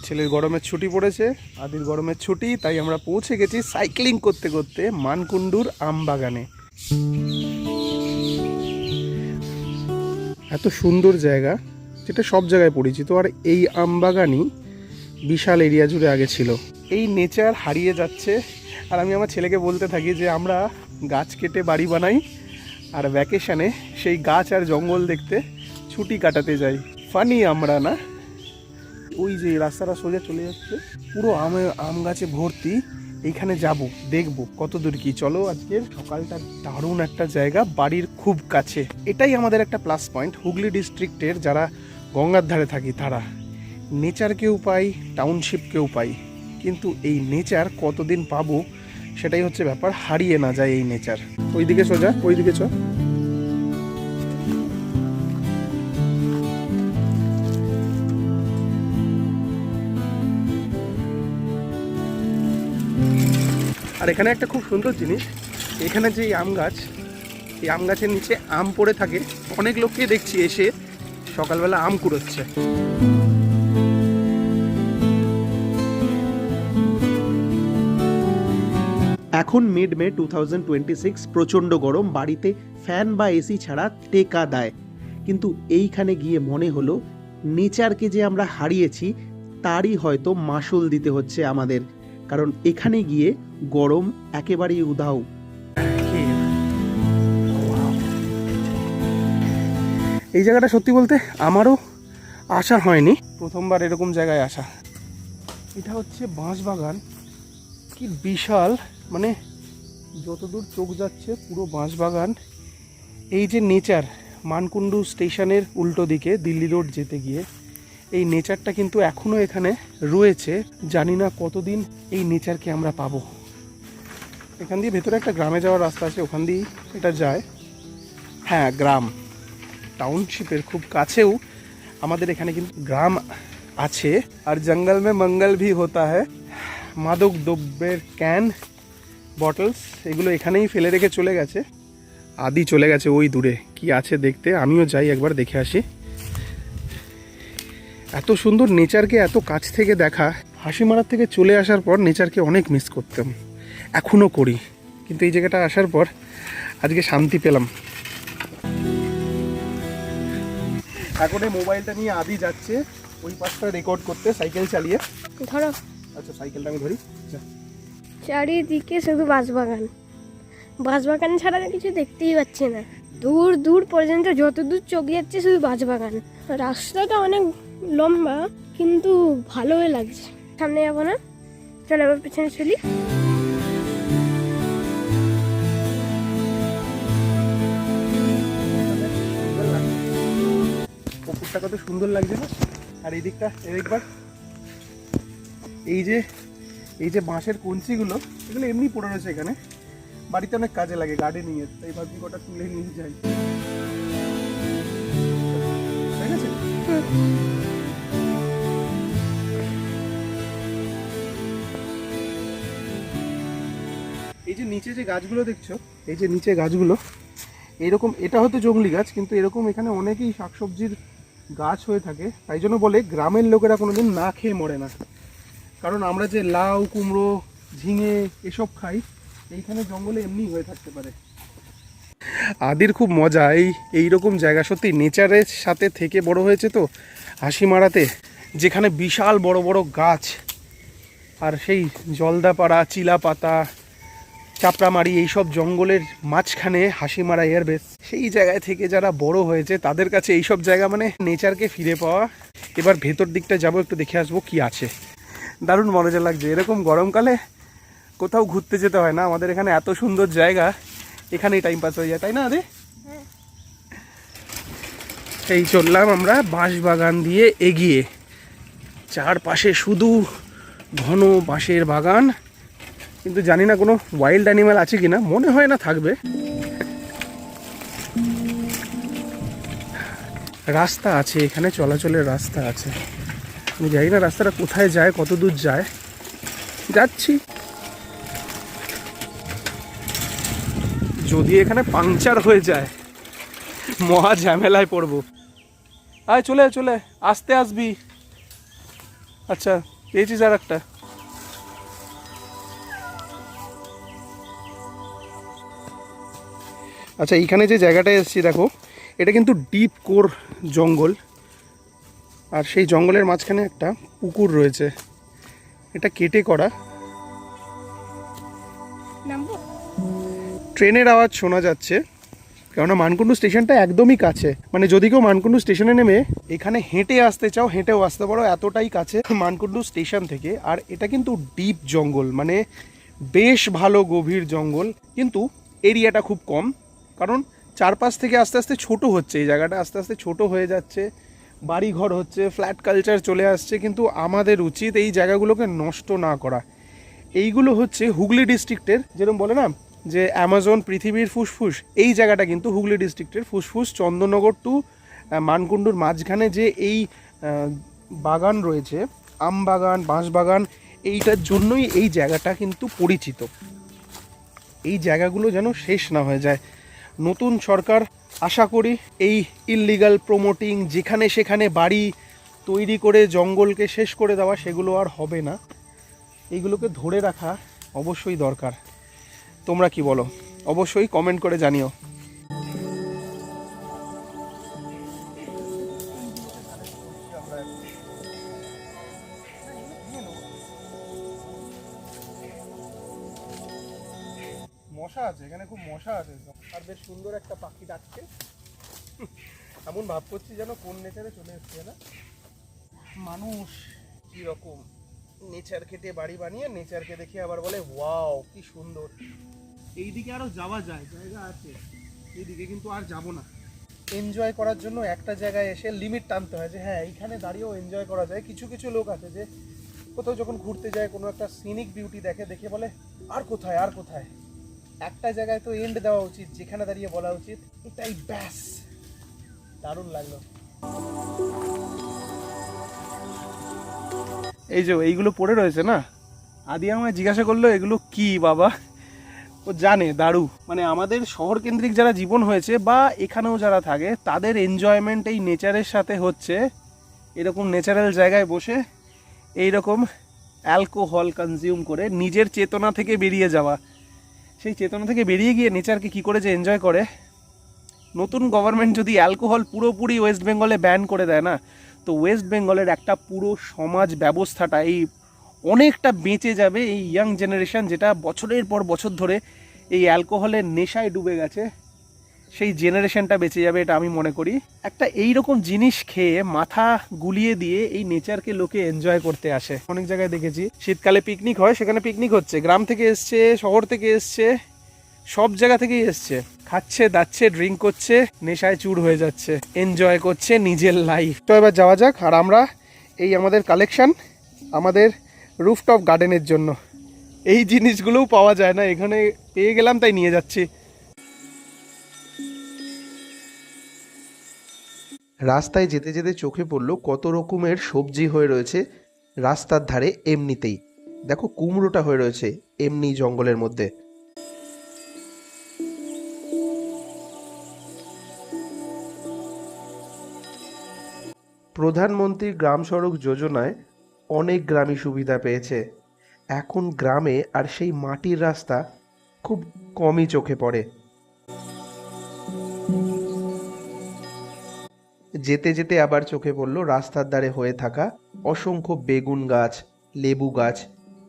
ছেলের গরমের ছুটি পড়েছে, আদির গরমের ছুটি, তাই আমরা পৌঁছে গেছি সাইক্লিং করতে করতে মানকুণ্ডুর আমবাগানে। এত সুন্দর জায়গা, যেটা সব জায়গায় পরিচিত, আর এই আমবাগানই বিশাল এরিয়া জুড়ে আগে ছিল। এই নেচার হারিয়ে যাচ্ছে, আর আমি আমার ছেলেকে বলতে থাকি যে আমরা গাছ কেটে বাড়ি বানাই আর ভ্যাকেশানে সেই গাছ আর জঙ্গল দেখতে ছুটি কাটাতে যাই। ফানি আমরা না? ওই যে রাস্তাটা সোজা চলে যাচ্ছে, পুরো আম গাছে ভর্তি। এইখানে যাব, দেখব কত দূর কি। চলো, আজকের সকালটা দারুণ একটা জায়গা, বাড়ির খুব কাছে। এটাই আমাদের একটা প্লাস পয়েন্ট। হুগলি ডিস্ট্রিক্টের যারা গঙ্গার ধারে থাকি তারা নেচারকেও পাই, টাউনশিপকেও পাই, কিন্তু এই নেচার কতদিন পাবো সেটাই হচ্ছে ব্যাপার। হারিয়ে না যায় এই নেচার। ওইদিকে সোজা, ওইদিকে চ। আর এখানে একটা খুব সুন্দর জিনিস, এখানে যে আম গাছ, এই আম গাছের নিচে আম পড়ে থাকে। অনেক লোককে দেখছি এসে সকালবেলা আম কুড়োচ্ছে। এখন মিড মে 2026, প্রচণ্ড গরম, বাড়িতে ফ্যান বা এসি ছাড়া টেকা দেয়। কিন্তু এইখানে গিয়ে মনে হলো নেচারকে যে আমরা হারিয়েছি তারই হয়তো মাসুল দিতে হচ্ছে আমাদের, কারণ এখানে গিয়ে গরম একেবারেই উধাও। এই জায়গাটা সত্যি বলতে আমারও আসা হয়নি, প্রথমবার এরকম জায়গায় আসা। এটা হচ্ছে বাঁশবাগান, কি বিশাল, মানে যতদূর চোখ যাচ্ছে পুরো বাঁশবাগান। এই যে নেচার, মানকুণ্ডু স্টেশনের উল্টো দিকে দিল্লি রোড যেতে গিয়ে এই নেচারটা কিন্তু এখনও এখানে রয়েছে। জানি না কতদিন এই নেচারকে আমরা পাবো। এখান দিয়ে ভেতরে একটা গ্রামে যাওয়ার রাস্তা আছে, ওখান দিয়েই এটা যায়। হ্যাঁ, গ্রাম, টাউনশিপের খুব কাছেও আমাদের এখানে কিন্তু গ্রাম আছে। আর জঙ্গল মে মঙ্গল ভি হোতা হ্যায়। মাদক দ্রব্যের ক্যান, বটলস, এগুলো এখানেই ফেলে রেখে চলে গেছে। আদি চলে গেছে ওই দূরে, কি আছে দেখতে। আমিও যাই একবার দেখে আসি। এত সুন্দর নেচারকে এত কাছ থেকে দেখা, হাসিমারার থেকে চলে আসার পর নেচারকে অনেক মিস করতাম, এখনও করি, কিন্তু এই জায়গাটা আসার পর আজকে শান্তি পেলাম। এখন এই মোবাইলটা নিয়ে আদি যাচ্ছে ওই পাশটা রেকর্ড করতে সাইকেল চালিয়ে। ধরো। আচ্ছা, সাইকেলটা আমি ধরি। চারিদিকে শুধু বাঁশবাগান, বাঁশবাগান ছাড়া কিছু দেখতেই পাচ্ছি না। দূর দূর পর্যন্ত যত দূর চোখ যাচ্ছে শুধু বাঁশবাগান। রাস্তাটা অনেক লম্বা, কিন্তু ভালোই লাগছে। সামনে যাবো না, চলো এবার পেছনে চলি। পুকুরটা কত সুন্দর লাগছে না? আর এই দিকটা একবার, এই যে বাঁশের কঞ্চিগুলো, এগুলো এমনি পড়ে রয়েছে এখানে, বাড়িতে অনেক কাজে লাগে, গার্ডেনিং এর, তাই ভাবছি কটা তুলে নিয়ে যাই। ঠিক আছে। এই যে নিচে যে গাছগুলো দেখছো, এই যে নিচে গাছগুলো এরকম, এটা হয়তো জংলি গাছ, কিন্তু এরকম এখানে অনেকেই শাকসবজির গাছ হয়ে থাকে। তাই জন্য বলে গ্রামের লোকেরা কোনোদিন না খেয়ে মরে না, কারণ আমরা যে লাউ, কুমড়ো, ঝিঙে এসব খাই, এইখানে জঙ্গলে এমনি হয়ে থাকতে পারে। আদির খুব মজা এইরকম জায়গা, সত্যি নেচারের সাথে থেকে বড় হয়েছে তো হাসিমারাতে, যেখানে বিশাল বড় বড় গাছ, আর সেই জলদাপাড়া, চিলাপাতা, চাপড়ামারি, এইসব জঙ্গলের মাঝখানে হাসিমারা এয়ারবেস। সেই জায়গায় থেকে যারা বড় হয়েছে তাদের কাছে এইসব জায়গা মানে নেচারকে ফিরে পাওয়া। এবার ভেতর দিকটা যাবো, একটু দেখে আসবো কি আছে। দারুণ মজা লাগছে। এরকম গরমকালে কোথাও ঘুরতে যেতে হয় না, আমাদের এখানে এত সুন্দর জায়গা, এখানেই টাইম পাস হয়ে যায়, তাই না আরে? এই চললাম আমরা বাঁশবাগান দিয়ে এগিয়ে, চারপাশে শুধু ঘন বাঁশের বাগান, কিন্তু জানি না কোনো ওয়াইল্ড অ্যানিম্যাল আছে কিনা, মনে হয় না থাকবে। রাস্তা আছে এখানে, চলাচলের রাস্তা আছে, আমি জানি না রাস্তাটা কোথায় যায়, কত দূর যায়। যাচ্ছি, যদি এখানে পাংচার হয়ে যায় মহা ঝামেলায় পড়বো। আয় চলে চলে, আসতে আসবি। আচ্ছা পেয়েছিস আর একটা? আচ্ছা, এইখানে যে জায়গাটায় এসেছি দেখো, এটা কিন্তু ডিপ কোর জঙ্গল, আর সেই জঙ্গলের মাঝখানে একটা পুকুর রয়েছে, এটা কেটে করা। ট্রেনের আওয়াজ শোনা যাচ্ছে, কেননা মানকুণ্ডু স্টেশনটা একদমই কাছে। মানে যদি কেউ মানকুণ্ডু স্টেশনে নেমে এখানে হেঁটে আসতে চাও, হেঁটেও আসতে পারো, এতটাই কাছে মানকুণ্ডু স্টেশন থেকে। আর এটা কিন্তু ডিপ জঙ্গল, মানে বেশ ভালো গভীর জঙ্গল, কিন্তু এরিয়াটা খুব কম, কারণ চারপাশ থেকে আস্তে আস্তে ছোট হচ্ছে এই জায়গাটা, আস্তে আস্তে ছোট হয়ে যাচ্ছে, বাড়ি ঘর হচ্ছে, ফ্ল্যাট কালচার চলে আসছে। কিন্তু আমাদের উচিত এই জায়গাগুলোকে নষ্ট না করা। এইগুলো হচ্ছে হুগলি ডিস্ট্রিক্টের, যেরকম বলে না যে অ্যামাজন পৃথিবীর ফুসফুস, এই জায়গাটা কিন্তু হুগলি ডিস্ট্রিক্টের ফুসফুস। চন্দননগর টু মানকুণ্ডুর মাঝখানে যে এই বাগান রয়েছে, আম বাগান, বাঁশ বাগান, এইটার জন্যই এই জায়গাটা কিন্তু পরিচিত। এই জায়গাগুলো যেন শেষ না হয়ে যায়। নতুন সরকার, আশা করি এই ইললিগাল প্রমোটিং, যেখানে সেখানে বাড়ি তৈরি করে জঙ্গলকে শেষ করে দেওয়া, সেগুলো আর হবে না। এইগুলোকে ধরে রাখা অবশ্যই দরকার। তোমরা কি বলো? অবশ্যই কমেন্ট করে জানিও। মশা আছে এখানে, খুব মশা আছে, আর বেশ সুন্দর একটা পাখি ডাকছে। এমন ভাব করছি যেন কোন নেচারে চলে এসছে না। মানুষ কিরকম নেচার কেটে বাড়ি বানিয়ে নেচারকে দেখে আবার বলে ওয়াও কি সুন্দর। এইদিকে আরো যাওয়া যায়, জায়গা আছে এইদিকে, কিন্তু আর যাব না। এনজয় করার জন্য একটা জায়গায় এসে লিমিট টানতে হয় যে হ্যাঁ এইখানে দাঁড়িয়েও এনজয় করা যায়। কিছু কিছু লোক আছে যে কোথাও যখন ঘুরতে যায়, কোনো একটা সিনিক বিউটি দেখে, দেখে বলে আর কোথায় আর কোথায়। একটা জায়গায় তো এন্ড দেওয়া উচিত, যেখানে দাঁড়িয়ে বলা উচিত এটাই ব্যাস। দারুণ লাগলো। এই যে এইগুলো পড়ে রয়েছে না, আদি আমায় জিজ্ঞাসা করলো এগুলো কি বাবা, ও জানে দারু। মানে আমাদের শহর কেন্দ্রিক যারা জীবন হয়েছে বা এখানেও যারা থাকে, তাদের এনজয়মেন্ট এই নেচারের সাথে হচ্ছে এরকম ন্যাচারাল জায়গায় বসে এইরকম অ্যালকোহল কনজিউম করে নিজের চেতনা থেকে বেরিয়ে যাওয়া। সেই চেতনা থেকে বেরিয়ে গিয়ে নেচারকে কী করে যে এনজয় করে। নতুন গভর্নমেন্ট যদি অ্যালকোহল পুরোপুরি ওয়েস্ট বেঙ্গলে ব্যান করে দেয় না, তো ওয়েস্ট বেঙ্গলের একটা পুরো সমাজ ব্যবস্থাটা এই অনেকটা বেঁচে যাবে। এই ইয়াং জেনারেশন যেটা বছরের পর বছর ধরে এই অ্যালকোহলের নেশায় ডুবে গেছে, সেই জেনারেশনটা বেঁচে যাবে, এটা আমি মনে করি। একটা এই রকম জিনিস খেয়ে মাথা গুলিয়ে দিয়ে এই নেচারকে লোকে এনজয় করতে আসে। অনেক জায়গায় দেখেছি শীতকালে পিকনিক হয়, সেখানে পিকনিক হচ্ছে, গ্রাম থেকে এসছে, শহর থেকে এসছে, সব জায়গা থেকেই এসছে, খাচ্ছে দাচ্ছে, ড্রিঙ্ক করছে, নেশায় চুর হয়ে যাচ্ছে, এনজয় করছে নিজের লাইফ। তো এবার যাওয়া যাক। আর আমরা এই আমাদের কালেকশন আমাদের রুফটপ গার্ডেনের জন্য, এই জিনিসগুলোও পাওয়া যায় না এখানে, পেয়ে গেলাম তাই নিয়ে যাচ্ছি। রাস্তায় যেতে যেতে চোখে পড়লো কত রকমের সবজি হয়ে রয়েছে রাস্তার ধারে এমনিতেই। দেখো কুমড়োটা হয়ে রয়েছে এমনি জঙ্গলের মধ্যে। প্রধানমন্ত্রী গ্রাম সড়ক যোজনায় অনেক গ্রামই সুবিধা পেয়েছে। এখন গ্রামে আর সেই মাটির রাস্তা খুব কমই চোখে পড়ে। যেতে যেতে আবার চোখে পড়লো রাস্তার ধারে হয়ে থাকা অসংখ্য বেগুন গাছ, লেবু গাছ,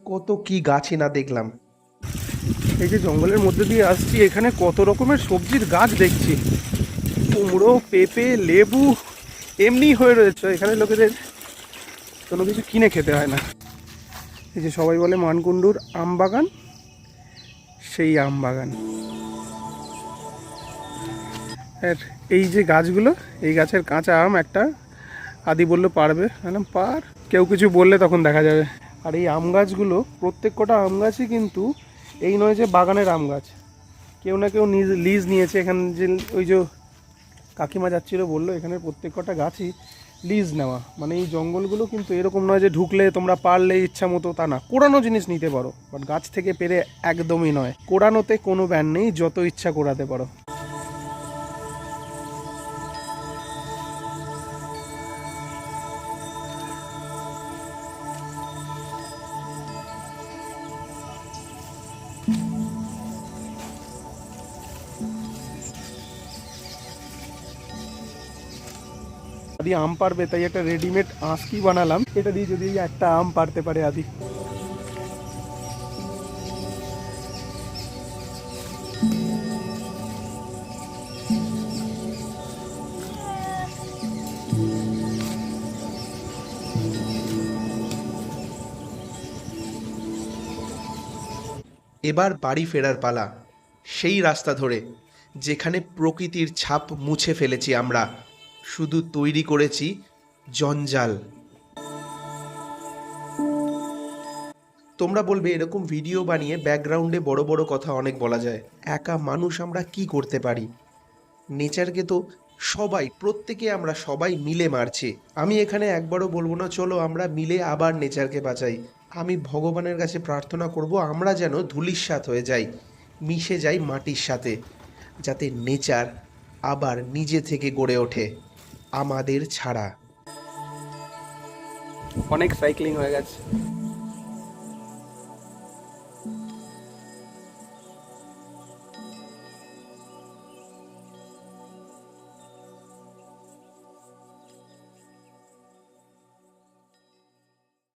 কত কি গাছই না দেখলাম। এই যে জঙ্গলের মধ্যে দিয়ে আসছি, এখানে কত রকমের সবজির গাছ দেখছি, কুমড়ো, পেঁপে, লেবু এমনি হয়ে রয়েছে। এখানে লোকেদের কোনো কিছু কিনে খেতে হয় না। এই যে সবাই বলে মানকুণ্ডুর আম বাগান, সেই আম বাগান। আর এই যে গাছগুলো, এই গাছের কাঁচা আম একটা আদি বললো পারবে, বললাম পার, কেউ কিছু বললে তখন দেখা যাবে। আর এই আম গাছগুলো প্রত্যেক কটা আম গাছই কিন্তু এই নয় যে বাগানের আম গাছ, কেউ না কেউ লিজ নিয়েছে। এখানে যে ওই যে কাকিমা যাচ্ছিলো বললো এখানে প্রত্যেক কটা গাছই লিজ নেওয়া। মানে এই জঙ্গলগুলো কিন্তু এরকম নয় যে ঢুকলে তোমরা পারলে ইচ্ছা মতো, তা না, কোরানো জিনিস নিতে পারো, বাট গাছ থেকে পেরে একদমই নয়। কোরানোতে কোনো ব্যান নেই, যত ইচ্ছা কোরাতে পারো। আদি আম পারবে, তাই একটা রেডিমেড আঁশকি বানালাম, এটা দিয়ে যদি একটা আম পারতে পারে আদি। এবার বাড়ি ফেরার পালা, সেই রাস্তা ধরে যেখানে প্রকৃতির ছাপ মুছে ফেলেছি আমরা, শুধু তৈরি করেছি জঞ্জাল। তোমরা বলবে এরকম ভিডিও বানিয়ে ব্যাকগ্রাউন্ডে বড় বড় কথা অনেক বলা যায়, একা মানুষ আমরা কি করতে পারি? নেচারকে তো প্রত্যেকে আমরা সবাই মিলে মারছি। আমি এখানে একবারও বলবো না চলো আমরা মিলে আবার নেচারকে বাঁচাই। আমি ভগবানের কাছে প্রার্থনা করব আমরা যেন ধূলিসাৎ হয়ে যাই, মিশে যাই মাটির সাথে, যাতে নেচার আবার নিজে থেকে গড়ে ওঠে আমাদের ছাড়া। অনেক সাইক্লিং হয়ে গেছে।